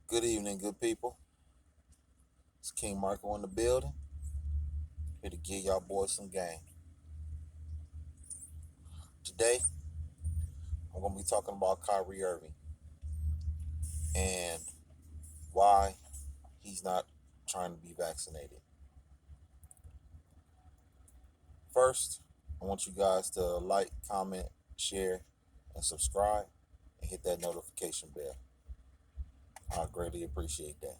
Good evening, good people. It's King Marco in the building. Here to give y'all boys some game. Today, I'm going to be talking about Kyrie Irving and why he's not trying to be vaccinated. First, I want you guys to like, comment, share, and subscribe and hit that notification bell. I greatly appreciate that.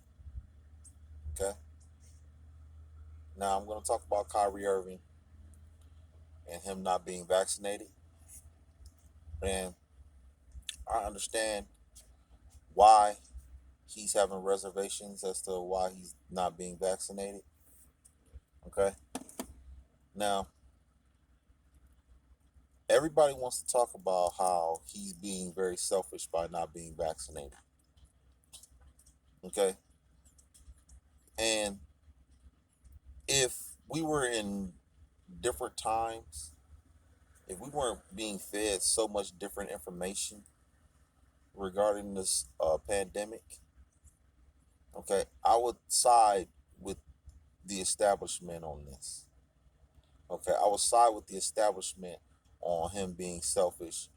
Okay? Now, I'm going to talk about Kyrie Irving and him not being vaccinated. And I understand why he's having reservations as to why he's not being vaccinated. Okay. Now, everybody wants to talk about how he's being very selfish by not being vaccinated. Okay. And if we were in different times, if we weren't being fed so much different information regarding this pandemic, okay, I would side with the establishment on this. Okay. I would side with the establishment on him being selfish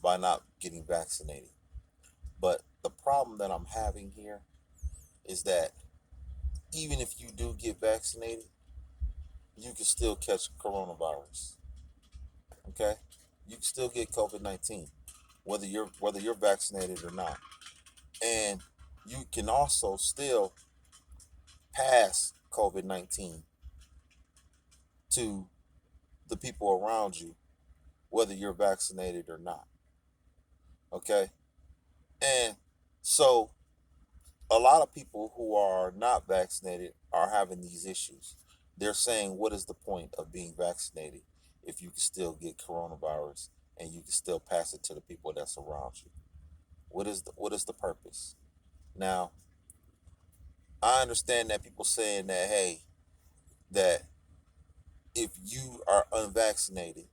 by not getting vaccinated. But the problem that I'm having here is that even if you do get vaccinated, you can still catch coronavirus. Okay, you can still get COVID-19, whether you're vaccinated or not, and you can also still pass COVID-19 to the people around you, whether you're vaccinated or not. Okay, and so a lot of people who are not vaccinated are having these issues. They're saying, what is the point of being vaccinated if you can still get coronavirus and you can still pass it to the people that surround you? What is the purpose? Now, I understand that people saying that, hey, that if you are unvaccinated,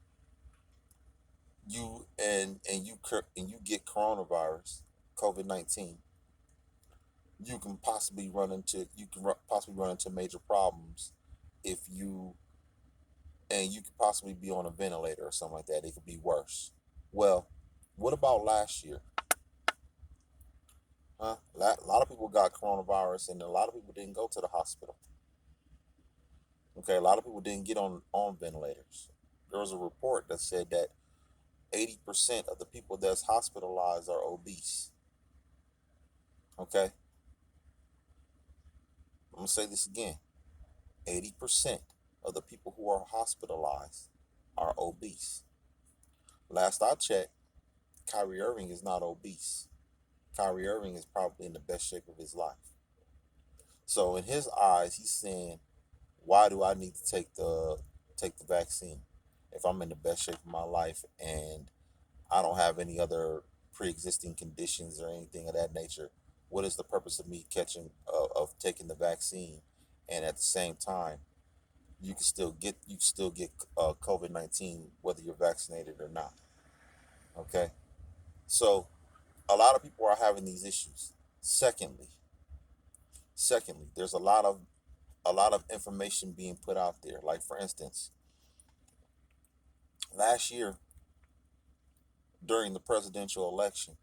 you get coronavirus, COVID-19, you can possibly run into major problems if you and you could possibly be on a ventilator or something like that. It could be worse. Well, what about last year? Huh? A lot of people got coronavirus, and a lot of people didn't go to the hospital. Okay, a lot of people didn't get on ventilators. There was a report that said that 80% of the people that's hospitalized are obese. Okay, I'm gonna say this again. 80% of the people who are hospitalized are obese. Last I checked, Kyrie Irving is not obese. Kyrie Irving is probably in the best shape of his life. So in his eyes, he's saying, "Why do I need to take the vaccine if I'm in the best shape of my life and I don't have any other pre-existing conditions or anything of that nature? What is the purpose of me catching of taking the vaccine? And at the same time, you can still get COVID-19 whether you're vaccinated or not." Okay, so a lot of people are having these issues. Secondly, secondly, there's a lot of information being put out there. Like for instance, last year during the presidential election,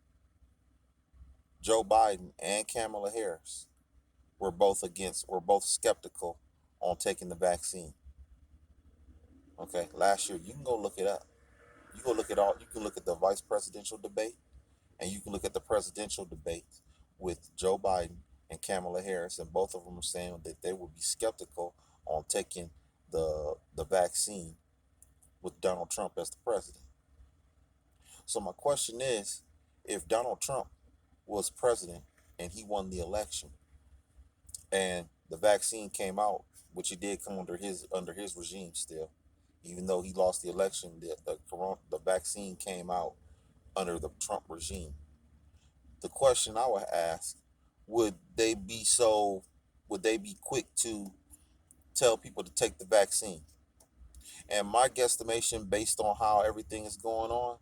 Joe Biden and Kamala Harris were both skeptical on taking the vaccine. Okay, last year, you can go look it up. You can look at the vice presidential debate, and you can look at the presidential debate with Joe Biden and Kamala Harris, and both of them are saying that they would be skeptical on taking the vaccine with Donald Trump as the president. So my question is, if Donald Trump was president and he won the election, and the vaccine came out, which it did come under his regime still, even though he lost the election, the vaccine came out under the Trump regime. The question I would ask, would they be so would they be quick to tell people to take the vaccine? And my guesstimation, based on how everything is going on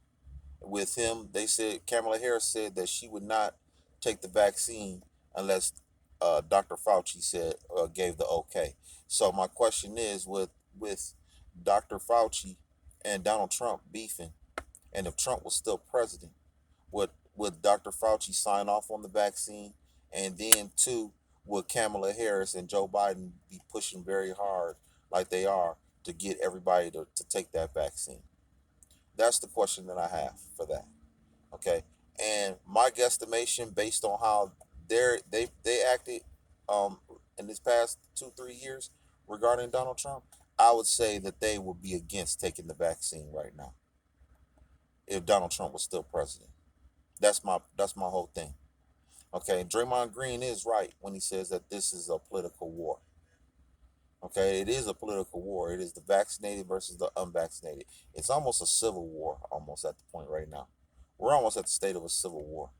with him, they said Kamala Harris said that she would not take the vaccine unless Dr. Fauci said gave the okay. So my question is, with Dr. Fauci and Donald Trump beefing, and if Trump was still president, would Dr. Fauci sign off on the vaccine? And then two, would Kamala Harris and Joe Biden be pushing very hard, like they are, to get everybody to take that vaccine? That's the question that I have for that. Okay. And my guesstimation, based on how they acted um in this past 2 3 years regarding Donald Trump, I would say that they would be against taking the vaccine right now if Donald Trump was still president. That's my whole thing. Okay, Draymond Green is right when he says that this is a political war. Okay, it is a political war. It is the vaccinated versus the unvaccinated. It's almost a civil war, almost at the point right now. We're almost at the state of a civil war.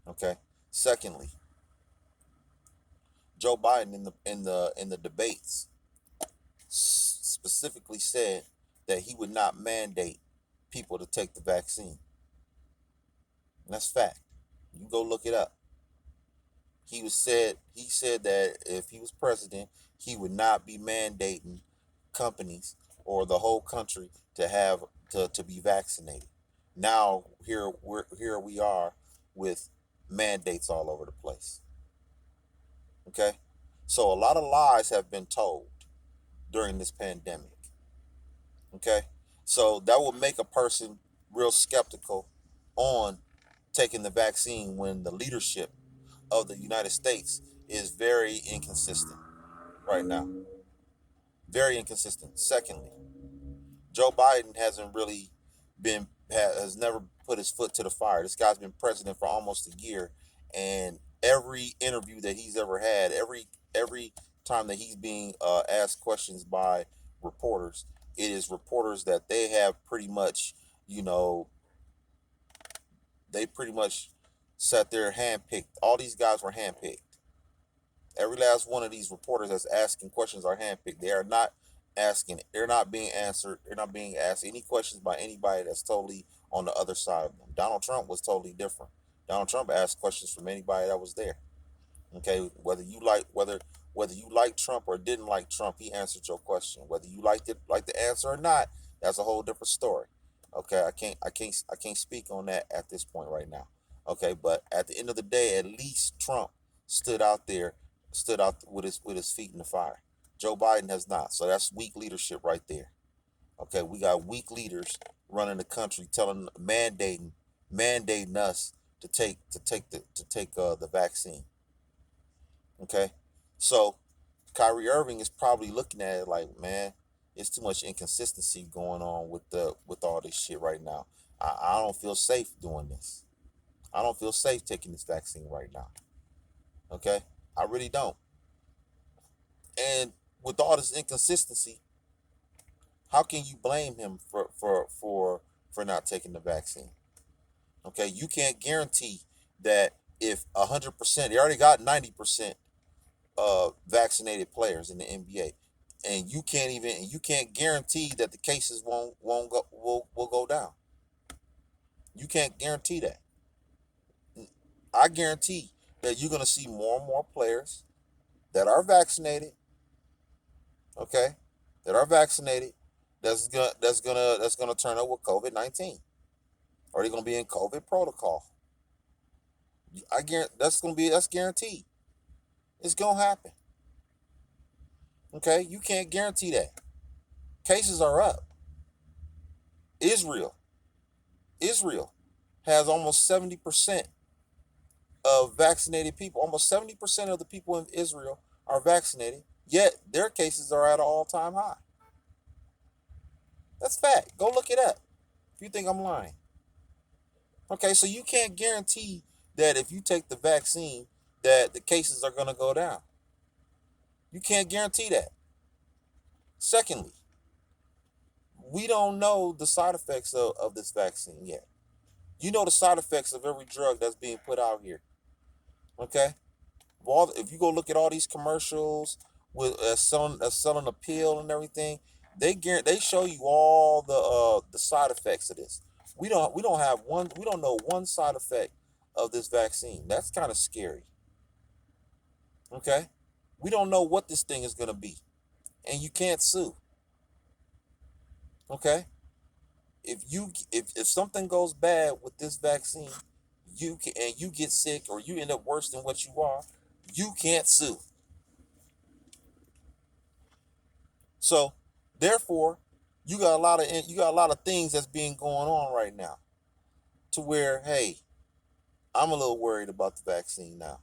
Okay. Secondly, Joe Biden in the debates specifically said that he would not mandate people to take the vaccine. And that's fact. You go look it up. He said that if he was president, he would not be mandating companies or the whole country to be vaccinated. Now here we are with mandates all over the place. Okay? So a lot of lies have been told during this pandemic. Okay? So that will make a person real skeptical on taking the vaccine when the leadership of the United States is very inconsistent right now. Very inconsistent. Secondly, Joe Biden hasn't really has never put his foot to the fire. This guy's been president for almost a year, and every interview that he's ever had, every time that he's being asked questions by reporters, it is reporters that they have pretty much, you know, they pretty much sat there handpicked. All these guys were handpicked. Every last one of these reporters that's asking questions are handpicked. They are not asking. They're not being answered. They're not being asked any questions by anybody that's totally on the other side of them. Donald Trump was totally different. Donald Trump asked questions from anybody that was there. Okay, whether you like Trump or didn't like Trump, he answered your question. Whether you liked it like the answer or not, that's a whole different story. Okay, I can't speak on that at this point right now. Okay, but at the end of the day, at least Trump stood out there, stood out with his feet in the fire. Joe Biden has not. So that's weak leadership right there. Okay, we got weak leaders running the country, mandating us to take the vaccine. Okay, so Kyrie Irving is probably looking at it like, man, it's too much inconsistency going on with all this shit right now. I don't feel safe doing this. I don't feel safe taking this vaccine right now. Okay, I really don't. And with all this inconsistency, how can you blame him for not taking the vaccine? Okay, you can't guarantee that if 100%, they already got 90% vaccinated players in the NBA, and you can't guarantee that the cases will go down. You can't guarantee that. I guarantee that you're gonna see more and more players that are vaccinated. Okay, that are vaccinated. That's gonna turn up with COVID-19, or they're gonna be in COVID protocol. I guarantee that's guaranteed. It's gonna happen. Okay, you can't guarantee that. Cases are up. Israel, Israel has almost 70% of vaccinated people. Almost 70% of the people in Israel are vaccinated. Yet their cases are at an all-time high. That's fact. Go look it up. If you think I'm lying. Okay, so you can't guarantee that if you take the vaccine that the cases are gonna go down. You can't guarantee that. Secondly, we don't know the side effects of this vaccine yet. You know the side effects of every drug that's being put out here. Okay? If you go look at all these commercials with selling a pill and everything, they show you all the side effects of this. We don't know one side effect of this vaccine. That's kind of scary. Okay, we don't know what this thing is going to be, and you can't sue. Okay, if something goes bad with this vaccine, you can, and you get sick or you end up worse than what you are, you can't sue. So therefore, you got a lot of things that's being going on right now to where, hey, I'm a little worried about the vaccine now.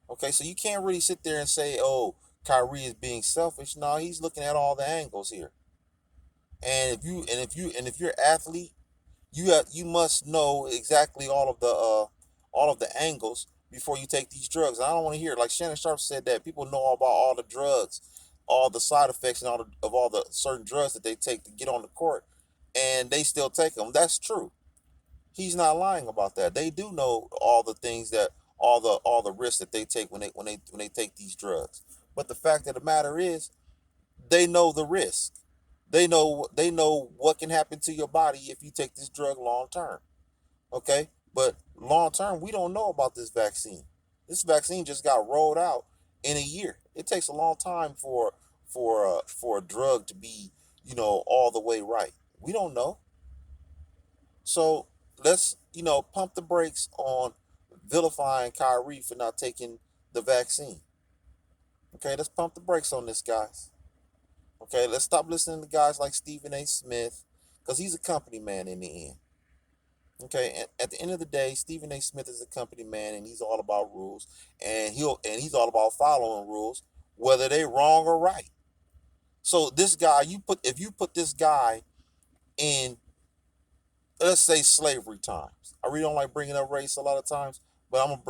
Okay, so you can't really sit there and say, oh, Kyrie is being selfish. No, he's looking at all the angles here. And if you're an athlete, you must know exactly all of the angles before you take these drugs. And I don't want to hear, like Shannon Sharp said, that people know about all the drugs, all the side effects, and all the certain drugs that they take to get on the court, and they still take them. That's true. He's not lying about that. They do know all the things that all the risks that they take when they take these drugs. But the fact of the matter is, they know the risk. They know what can happen to your body if you take this drug long term. Okay, but long term, we don't know about this vaccine. This vaccine just got rolled out in a year. It takes a long time for a drug to be, all the way right. We don't know. So let's, pump the brakes on vilifying Kyrie for not taking the vaccine. Okay, let's pump the brakes on this, guys. Okay, let's stop listening to guys like Stephen A. Smith, because he's a company man in the end. Okay, and at the end of the day, Stephen A. Smith is a company man, and he's all about rules, and he's all about following rules, whether they wrong or right. So this guy, if you put this guy in, let's say, slavery times. I really don't like bringing up race a lot of times, but I'm gonna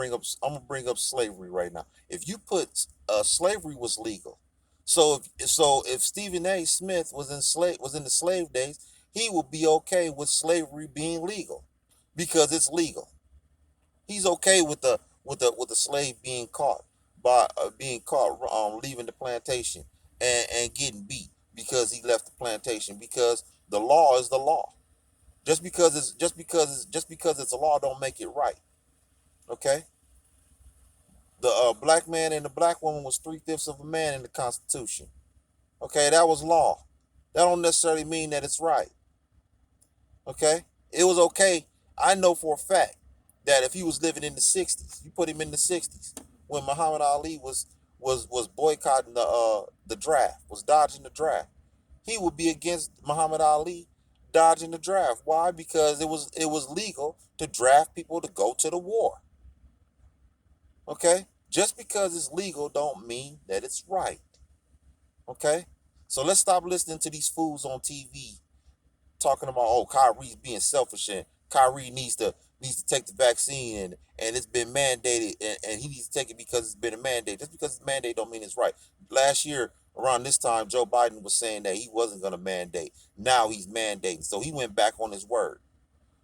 bring up slavery right now. If you put slavery was legal, if Stephen A. Smith was in the slave days, he would be okay with slavery being legal because it's legal. He's okay with the slave being caught leaving the plantation and getting beat because he left the plantation, because the law is the law. Just because it's a law don't make it right. Okay, the black man and the black woman was 3/5 of a man in the Constitution. Okay, that was law. That don't necessarily mean that it's right. Okay, it was okay. I know for a fact that if he was living in the '60s, you put him in the '60s when Muhammad Ali was boycotting the draft, was dodging the draft. He would be against Muhammad Ali dodging the draft. Why? Because it was legal to draft people to go to the war. Okay? Just because it's legal don't mean that it's right. Okay? So let's stop listening to these fools on TV talking about, oh, Kyrie's being selfish and Kyrie needs to take the vaccine, and it's been mandated, and he needs to take it because it's been a mandate. Just because it's mandate don't mean it's right. Last year around this time, Joe Biden was saying that he wasn't going to mandate. Now he's mandating, so he went back on his word.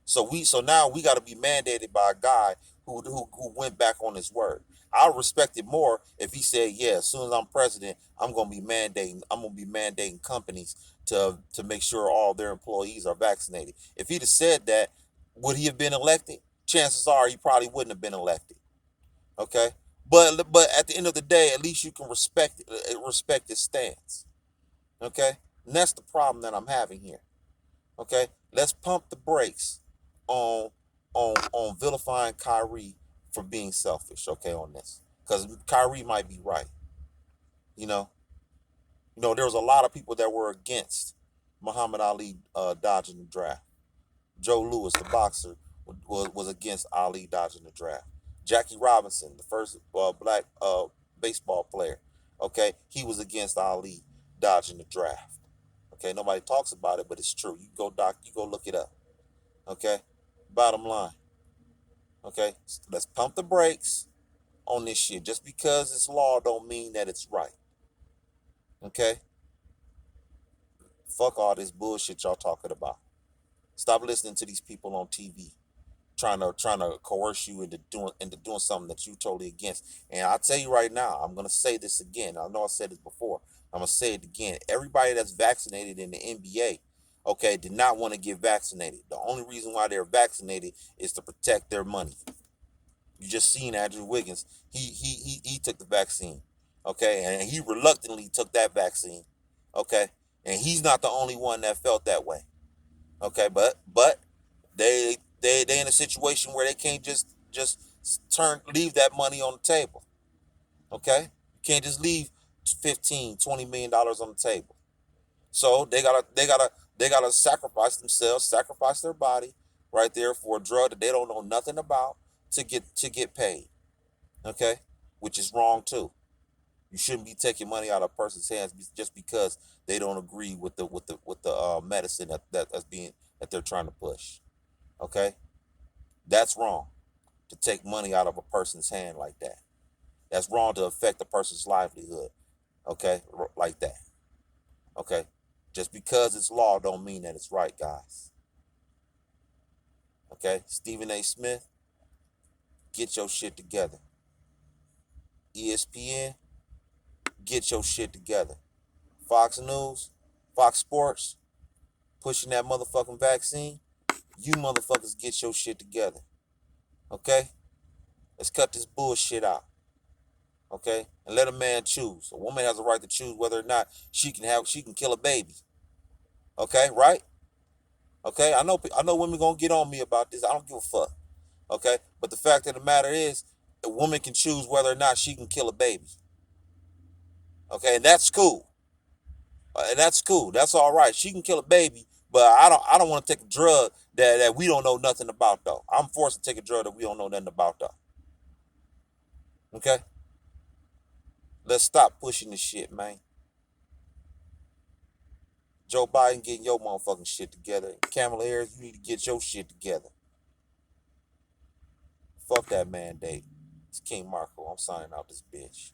So now we got to be mandated by a guy who went back on his word. I would respect it more if he said, yeah, as soon as I'm president, I'm gonna be mandating companies to make sure all their employees are vaccinated. If he'd have said that, would he have been elected? Chances are he probably wouldn't have been elected. Okay, but at the end of the day, at least you can respect his stance. Okay, and that's the problem that I'm having here. Okay, let's pump the brakes on on vilifying Kyrie for being selfish. Okay, on this, because Kyrie might be right. You know, there was a lot of people that were against Muhammad Ali dodging the draft. Joe Louis, the boxer, was against Ali dodging the draft. Jackie Robinson, the first black baseball player, okay, he was against Ali dodging the draft. Okay, nobody talks about it, but it's true. You go look it up. Okay, bottom line. Okay, let's pump the brakes on this shit. Just because it's law don't mean that it's right. Okay, fuck all this bullshit y'all talking about. Stop listening to these people on TV trying to coerce you into doing something that you totally against. And I'll tell you right now, I'm gonna say this again. I know I said this before. I'm gonna say it again. Everybody that's vaccinated in the NBA, okay, did not want to get vaccinated. The only reason why they're vaccinated is to protect their money. You just seen Andrew Wiggins. He took the vaccine. Okay, and he reluctantly took that vaccine. Okay, and he's not the only one that felt that way. Okay, but they in a situation where they can't just turn leave that money on the table. Okay, you can't just leave 15, $20 million on the table. So they gotta sacrifice themselves, sacrifice their body right there for a drug that they don't know nothing about to get paid. Okay, which is wrong too. You shouldn't be taking money out of a person's hands just because they don't agree with the medicine that they're trying to push. Okay, that's wrong to take money out of a person's hand like that. That's wrong to affect a person's livelihood. Okay, like that. Okay, just because it's law don't mean that it's right, guys. Okay, Stephen A. Smith, get your shit together. ESPN, get your shit together. Fox News, Fox Sports, pushing that motherfucking vaccine. You motherfuckers get your shit together. Okay? Let's cut this bullshit out. Okay? And let a man choose. A woman has a right to choose whether or not she can kill a baby. Okay, right? Okay? I know women gonna get on me about this. I don't give a fuck. Okay? But the fact of the matter is, a woman can choose whether or not she can kill a baby. Okay, and that's cool. And that's cool. That's all right. She can kill a baby, but I don't want to take a drug that we don't know nothing about though. I'm forced to take a drug that we don't know nothing about though. Okay? Let's stop pushing this shit, man. Joe Biden getting your motherfucking shit together. Kamala Harris, you need to get your shit together. Fuck that mandate. It's King Marco. I'm signing out this bitch.